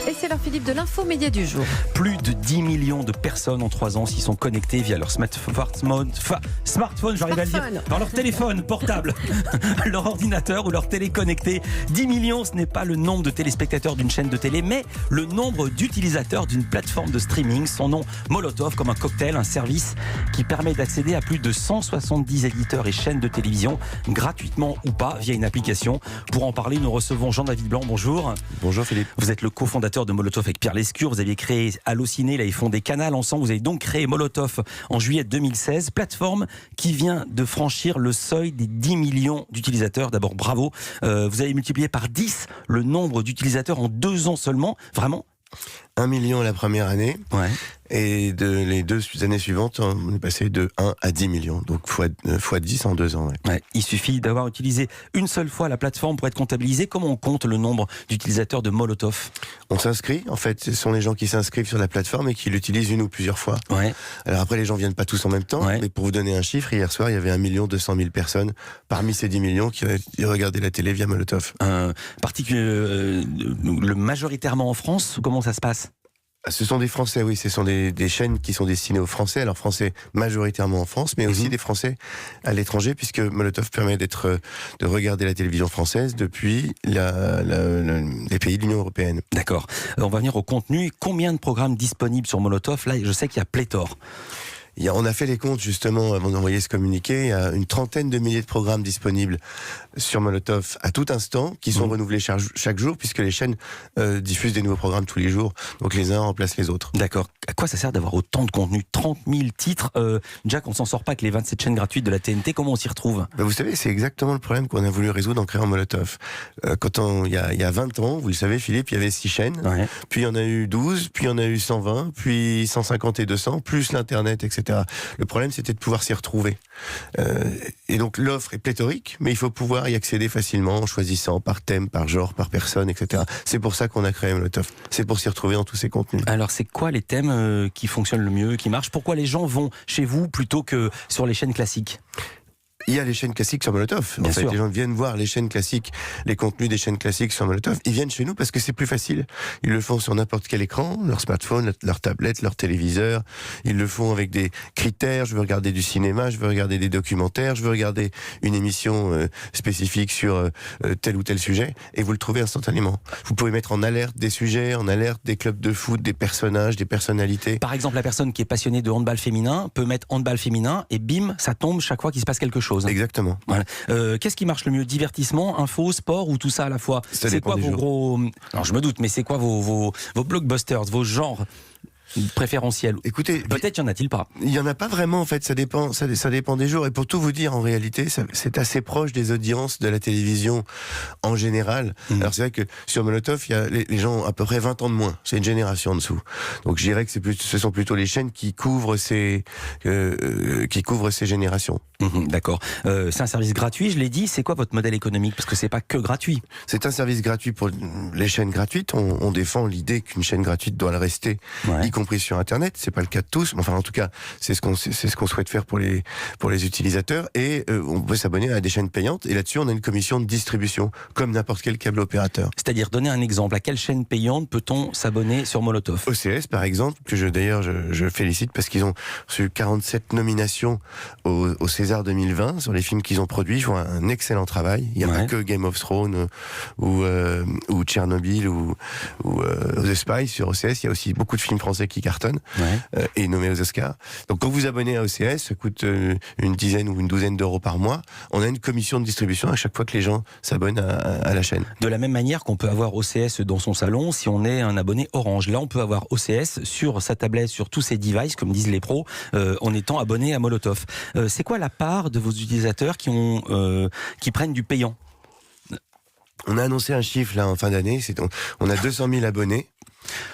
Et c'est l'heure, Philippe, de l'info média du jour. Plus de 10 millions de personnes en 3 ans s'y sont connectées via leur smartphone, j'arrive à le dire, dans leur téléphone portable, leur ordinateur ou leur télé connectée. 10 millions, ce n'est pas le nombre de téléspectateurs d'une chaîne de télé, mais le nombre d'utilisateurs d'une plateforme de streaming. Son nom, Molotov, comme un cocktail, un service qui permet d'accéder à plus de 170 éditeurs et chaînes de télévision, gratuitement ou pas, via une application. Pour en parler, nous recevons Jean-David Blanc. Bonjour. Bonjour Philippe. Vous êtes le cofondateur de Molotov avec Pierre Lescure. Vous aviez créé Allociné, là ils font des canals ensemble. Vous avez donc créé Molotov en juillet 2016, plateforme qui vient de franchir le seuil des 10 millions d'utilisateurs. D'abord bravo, vous avez multiplié par 10 le nombre d'utilisateurs en 2 ans seulement, vraiment. 1 million la première année, Ouais. et les 2 années suivantes, on est passé de 1 à 10 millions, donc fois 10 en 2 ans. Ouais. Ouais, il suffit d'avoir utilisé une seule fois la plateforme pour être comptabilisé. Comment on compte le nombre d'utilisateurs de Molotov? On s'inscrit, en fait, ce sont les gens qui s'inscrivent sur la plateforme et qui l'utilisent une ou plusieurs fois. Ouais. Alors après, les gens viennent pas tous en même temps, Ouais. mais pour vous donner un chiffre, hier soir, il y avait 1 200 000 personnes parmi ces 10 millions qui regardaient la télé via Molotov. Le majoritairement en France, comment ça se passe? Ce sont des Français, oui, ce sont des chaînes qui sont destinées aux Français, alors Français majoritairement en France, mais aussi des Français à l'étranger, puisque Molotov permet de regarder la télévision française depuis les pays de l'Union européenne. D'accord. On va venir au contenu. Combien de programmes disponibles sur Molotov? Là, je sais qu'il y a pléthore. On a fait les comptes justement avant d'envoyer ce communiqué. Il y a une 30aine de milliers de programmes disponibles sur Molotov à tout instant, qui sont renouvelés chaque jour, puisque les chaînes diffusent des nouveaux programmes tous les jours. Donc les uns remplacent les autres. D'accord. À quoi ça sert d'avoir autant de contenu? 30 000 titres. Jack, on s'en sort pas avec les 27 chaînes gratuites de la TNT. Comment on s'y retrouve? Vous savez, c'est exactement le problème qu'on a voulu résoudre en créant Molotov. Il y a 20 ans, vous le savez Philippe, il y avait 6 chaînes. Ouais. Puis il y en a eu 12, puis il y en a eu 120, puis 150 et 200, plus l'Internet, etc. Le problème, c'était de pouvoir s'y retrouver. Et donc l'offre est pléthorique, mais il faut pouvoir y accéder facilement en choisissant par thème, par genre, par personne, etc. C'est pour ça qu'on a créé Molotov. C'est pour s'y retrouver dans tous ces contenus. Alors, c'est quoi les thèmes qui fonctionnent le mieux, qui marchent? Pourquoi les gens vont chez vous plutôt que sur les chaînes classiques? Il y a les chaînes classiques sur Molotov. En fait, les gens viennent voir les chaînes classiques, les contenus des chaînes classiques sur Molotov. Ils viennent chez nous parce que c'est plus facile. Ils le font sur n'importe quel écran, leur smartphone, leur tablette, leur téléviseur. Ils le font avec des critères. Je veux regarder du cinéma, je veux regarder des documentaires, je veux regarder une émission spécifique sur tel ou tel sujet. Et vous le trouvez instantanément. Vous pouvez mettre en alerte des sujets, en alerte des clubs de foot, des personnages, des personnalités. Par exemple, la personne qui est passionnée de handball féminin peut mettre handball féminin et bim, ça tombe chaque fois qu'il se passe quelque chose. Exactement. Voilà. Qu'est-ce qui marche le mieux? Divertissement, info, sport ou tout ça à la fois? C'est quoi vos gros... Alors je me doute, mais c'est quoi vos blockbusters, vos genres préférentiels? Écoutez, peut-être y en a-t-il pas. Il y en a pas vraiment en fait, ça dépend des jours. Et pour tout vous dire, en réalité, c'est assez proche des audiences de la télévision en général. Alors c'est vrai que sur Molotov, il y a les gens ont à peu près 20 ans de moins. C'est une génération en dessous. Donc je dirais que ce sont plutôt les chaînes qui couvrent ces générations. D'accord. C'est un service gratuit, je l'ai dit. C'est quoi votre modèle économique? Parce que c'est pas que gratuit. C'est un service gratuit pour les chaînes gratuites. On défend l'idée qu'une chaîne gratuite doit le rester, y compris sur Internet. C'est pas le cas de tous, mais enfin en tout cas c'est ce qu'on souhaite faire pour les utilisateurs. Et on peut s'abonner à des chaînes payantes. Et là-dessus on a une commission de distribution comme n'importe quel câble opérateur. C'est-à-dire, donner un exemple. À quelle chaîne payante peut-on s'abonner sur Molotov? OCS par exemple, que je félicite parce qu'ils ont reçu 47 nominations au César 2020 sur les films qu'ils ont produits. Ils font un excellent travail. Il n'y a pas que Game of Thrones ou Tchernobyl ou The Spy sur OCS. Il y a aussi beaucoup de films français qui cartonnent et nommés aux Oscars. Donc quand vous vous abonnez à OCS, ça coûte une dizaine ou une douzaine d'euros par mois. On a une commission de distribution à chaque fois que les gens s'abonnent à la chaîne. De la même manière qu'on peut avoir OCS dans son salon si on est un abonné Orange. Là, on peut avoir OCS sur sa tablette, sur tous ses devices, comme disent les pros, en étant abonné à Molotov. C'est quoi la part de vos utilisateurs qui prennent du payant? On a annoncé un chiffre là en fin d'année. On a 200 000 abonnés.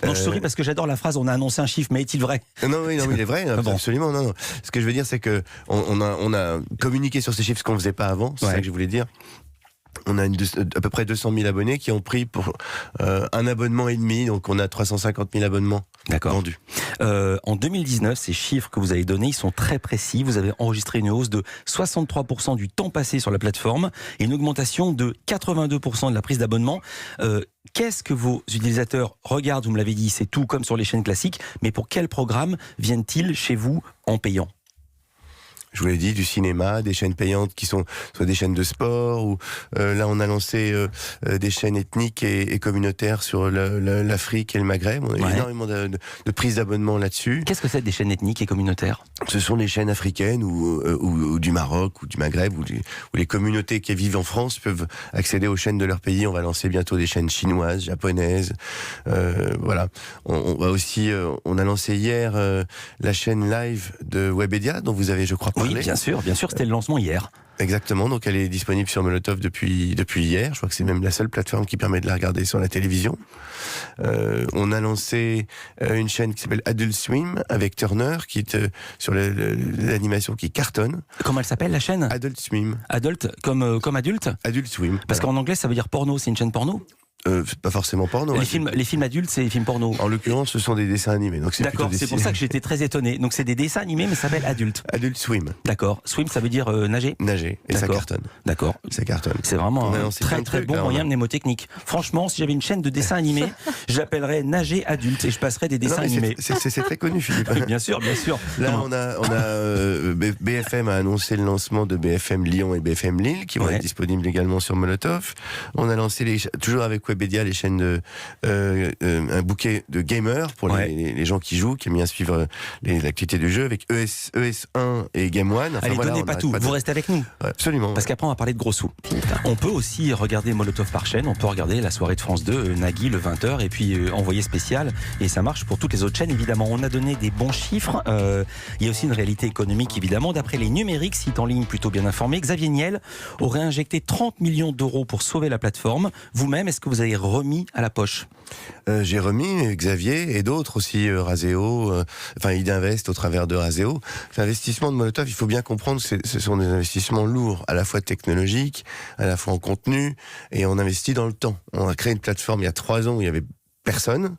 Non, je souris parce que j'adore la phrase. On a annoncé un chiffre, mais est-il vrai? Non, il est vrai, absolument. Non. Ce que je veux dire, c'est que on a communiqué sur ces chiffres, ce qu'on faisait pas avant. C'est ça que je voulais dire. On a à peu près 200 000 abonnés qui ont pris pour un abonnement et demi, donc on a 350 000 abonnements D'accord. vendus. En 2019, ces chiffres que vous avez donnés, ils sont très précis. Vous avez enregistré une hausse de 63% du temps passé sur la plateforme et une augmentation de 82% de la prise d'abonnement. Qu'est-ce que vos utilisateurs regardent? Vous me l'avez dit, c'est tout comme sur les chaînes classiques, mais pour quels programmes viennent-ils chez vous en payant? Je vous l'ai dit, du cinéma, des chaînes payantes qui sont soit des chaînes de sport, ou là on a lancé des chaînes ethniques et communautaires sur l'Afrique et le Maghreb. On a eu énormément de prises d'abonnement là-dessus. Qu'est-ce que c'est des chaînes ethniques et communautaires? Ce sont des chaînes africaines ou du Maroc ou du Maghreb, où les communautés qui vivent en France peuvent accéder aux chaînes de leur pays. On va lancer bientôt des chaînes chinoises, japonaises. Voilà. On va aussi, on a lancé hier la chaîne live de Webedia, dont vous avez, je crois, parlé. Oui, bien sûr, c'était le lancement hier. Exactement, donc elle est disponible sur Molotov depuis hier. Je crois que c'est même la seule plateforme qui permet de la regarder sur la télévision. On a lancé une chaîne qui s'appelle Adult Swim avec Turner, qui est sur l'animation qui cartonne. Comment elle s'appelle la chaîne? Adult Swim. Adult comme adulte? Adult Swim. Parce qu'en anglais ça veut dire porno, c'est une chaîne porno? C'est pas forcément porno. Les films adultes, c'est les films porno. En l'occurrence, ce sont des dessins animés. Donc d'accord, c'est pour ça que j'étais très étonné. Donc c'est des dessins animés, mais ça s'appelle adulte. Adult Swim. D'accord. Swim, ça veut dire nager. Nager. Et ça cartonne. D'accord. Ça cartonne. C'est vraiment un très très bon moyen mnémotechnique. Franchement, si j'avais une chaîne de dessins animés, je l'appellerais Nager adulte et je passerais des dessins animés. C'est très connu, Philippe. Bien sûr, bien sûr. Là, on a BFM a annoncé le lancement de BFM Lyon et BFM Lille, qui vont être disponibles également sur Molotov. On a lancé toujours avec Webedia les chaînes un bouquet de gamers pour les gens qui jouent, qui aiment bien suivre l'activité du jeu, avec ES1 et Game One. Enfin, allez, donnez pas tout, vous restez avec nous. Ouais, absolument. Parce qu'après on va parler de gros sous. On peut aussi regarder Molotov par chaîne, on peut regarder la soirée de France 2, Nagui le 20h, et puis envoyé spécial, et ça marche pour toutes les autres chaînes évidemment. On a donné des bons chiffres, il y a aussi une réalité économique évidemment. D'après les numériques, site en ligne plutôt bien informé, Xavier Niel aurait injecté 30 millions d'euros pour sauver la plateforme. Vous-même, est-ce que vous avez remis à la poche? J'ai remis Xavier et d'autres aussi, Razéo, Idinvest au travers de Razéo. L'investissement de Molotov, il faut bien comprendre, ce sont des investissements lourds, à la fois technologiques, à la fois en contenu, et on investit dans le temps. On a créé une plateforme il y a 3 ans où il y avait personne.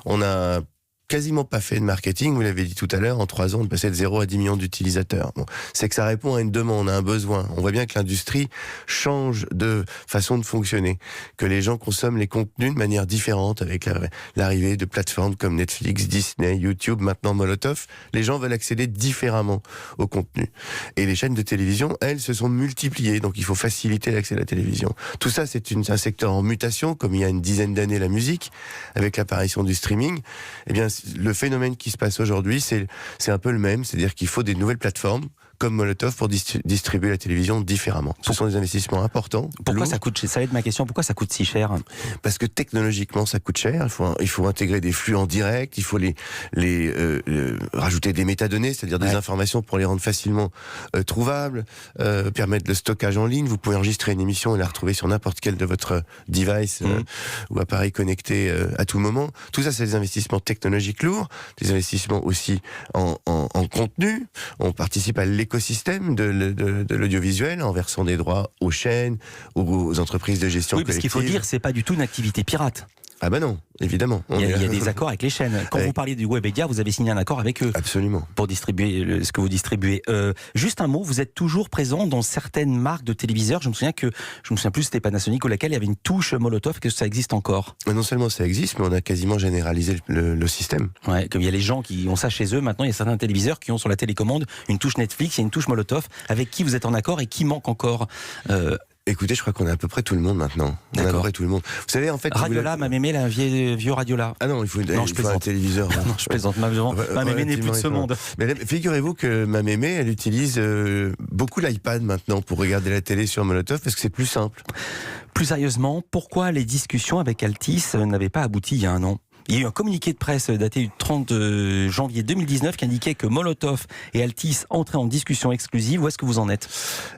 On a quasiment pas fait de marketing, vous l'avez dit tout à l'heure, en 3 ans, on passait de 0 à 10 millions d'utilisateurs. Bon, c'est que ça répond à une demande, à un besoin. On voit bien que l'industrie change de façon de fonctionner, que les gens consomment les contenus de manière différente avec l'arrivée de plateformes comme Netflix, Disney, YouTube, maintenant Molotov. Les gens veulent accéder différemment au contenu. Et les chaînes de télévision, elles, se sont multipliées, donc il faut faciliter l'accès à la télévision. Tout ça, c'est un secteur en mutation, comme il y a une dizaine d'années la musique, avec l'apparition du streaming. Eh bien, le phénomène qui se passe aujourd'hui, c'est un peu le même, c'est-à-dire qu'il faut des nouvelles plateformes comme Molotov pour distribuer la télévision différemment. Ce sont des investissements importants. Pourquoi ça coûte cher? Ça va être ma question. Pourquoi ça coûte si cher? Parce que technologiquement, ça coûte cher. Il faut intégrer des flux en direct. Il faut rajouter des métadonnées, c'est-à-dire des informations pour les rendre facilement trouvables, permettre le stockage en ligne. Vous pouvez enregistrer une émission et la retrouver sur n'importe quel de votre device ou appareil connecté à tout moment. Tout ça, c'est des investissements technologiques lourds, des investissements aussi en contenu. On participe à l'écosystème de l'audiovisuel en versant des droits aux chaînes, aux entreprises de gestion collective. Oui, parce qu'il faut dire, c'est pas du tout une activité pirate. Ah bah non, évidemment. Il y a des accords avec les chaînes. Quand vous parliez du Webedia, vous avez signé un accord avec eux. Absolument. Pour distribuer ce que vous distribuez. Juste un mot, vous êtes toujours présent dans certaines marques de téléviseurs. Je me souviens plus si c'était Panasonic ou laquelle il y avait une touche Molotov, que ça existe encore. Non seulement ça existe, mais on a quasiment généralisé le système. Ouais, comme il y a les gens qui ont ça chez eux, maintenant il y a certains téléviseurs qui ont sur la télécommande une touche Netflix et une touche Molotov, avec qui vous êtes en accord et qui manque encore. Écoutez, je crois qu'on a à peu près tout le monde maintenant. On a à peu près tout le monde. Vous savez, en fait... Radiola, ma mémé, un vieux Radiola. Ah non, il faut un téléviseur. Non, je plaisante. Ma mémé n'est plus de ce monde. Mais figurez-vous que ma mémé, elle utilise beaucoup l'iPad maintenant pour regarder la télé sur Molotov, parce que c'est plus simple. Plus sérieusement, pourquoi les discussions avec Altis n'avaient pas abouti il y a 1 an ? Il y a eu un communiqué de presse daté du 30 janvier 2019 qui indiquait que Molotov et Altis entraient en discussion exclusive. Où est-ce que vous en êtes ?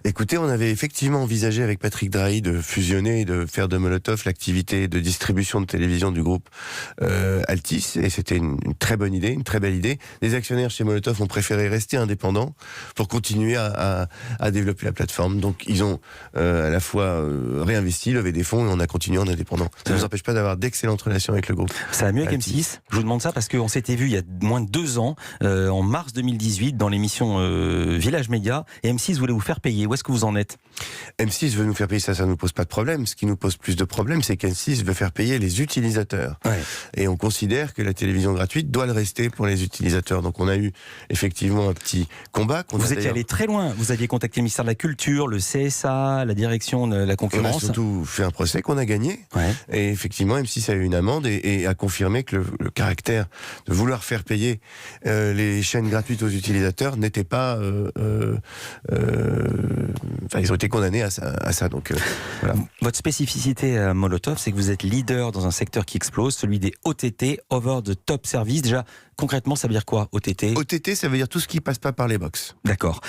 Écoutez, on avait effectivement envisagé avec Patrick Drahi de fusionner et de faire de Molotov l'activité de distribution de télévision du groupe Altis, et c'était une très bonne idée, une très belle idée. Les actionnaires chez Molotov ont préféré rester indépendants pour continuer à développer la plateforme. Donc ils ont à la fois réinvesti, levé des fonds, et on a continué en indépendant. Ça ne nous empêche pas d'avoir d'excellentes relations avec le groupe. Ça a mieux avec M6. Je vous demande ça parce qu'on s'était vu il y a moins de 2 ans, en mars 2018, dans l'émission Village Média, et M6 voulait vous faire payer. Où est-ce que vous en êtes? M6 veut nous faire payer, ça nous pose pas de problème. Ce qui nous pose plus de problème, c'est qu'M6 veut faire payer les utilisateurs. Ouais. Et on considère que la télévision gratuite doit le rester pour les utilisateurs. Donc on a eu effectivement un petit combat. Vous étiez allé très loin. Vous aviez contacté le ministère de la Culture, le CSA, la direction de la concurrence. On a surtout fait un procès qu'on a gagné. Ouais. Et effectivement, M6 a eu une amende et a confirmé que le caractère de vouloir faire payer les chaînes gratuites aux utilisateurs n'était pas... ils ont été condamnés à ça. Donc, voilà. Votre spécificité à Molotov, c'est que vous êtes leader dans un secteur qui explose, celui des OTT, Over the Top Service. Déjà, concrètement, ça veut dire quoi, OTT? OTT, ça veut dire tout ce qui passe pas par les box. D'accord.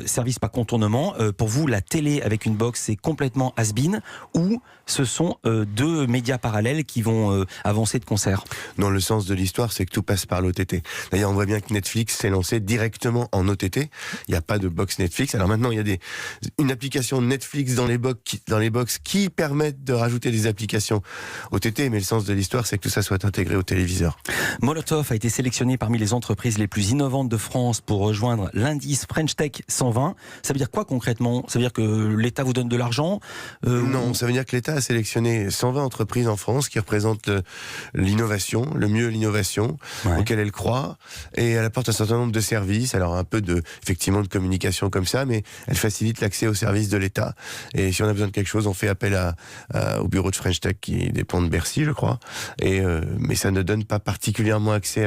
Service pas contournement. Pour vous, la télé avec une box, c'est complètement has-been, ou ce sont 2 médias parallèles qui vont avancer de concert? Non, le sens de l'histoire, c'est que tout passe par l'OTT. D'ailleurs, on voit bien que Netflix s'est lancé directement en OTT. Il n'y a pas de box Netflix. Alors maintenant, il y a une application Netflix dans les box qui permettent de rajouter des applications OTT, mais le sens de l'histoire, c'est que tout ça soit intégré au téléviseur. Molotov a été sélectionné parmi les entreprises les plus innovantes de France pour rejoindre l'indice French Tech 120. Ça veut dire quoi concrètement? Ça veut dire que l'État vous donne de l'argent? Non, ça veut dire que l'État a sélectionné 120 entreprises en France qui représentent l'innovation, le mieux l'innovation, auquel elle croit, et elle apporte un certain nombre de services, alors un peu effectivement de communication comme ça, mais elle facilite l'accès aux services de l'État. Et si on a besoin de quelque chose, on fait appel au bureau de French Tech qui dépend de Bercy, je crois. Mais ça ne donne pas particulièrement accès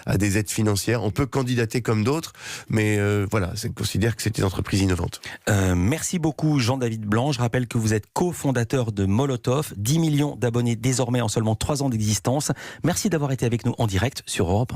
à des aides financières. On peut candidater comme d'autres, mais voilà, on considère que c'est des entreprises innovantes. Merci beaucoup Jean-David Blanc. Je rappelle que vous êtes cofondateur de Molotov, 10 millions d'abonnés désormais en seulement 3 ans d'existence. Merci d'avoir été avec nous en direct sur Europe.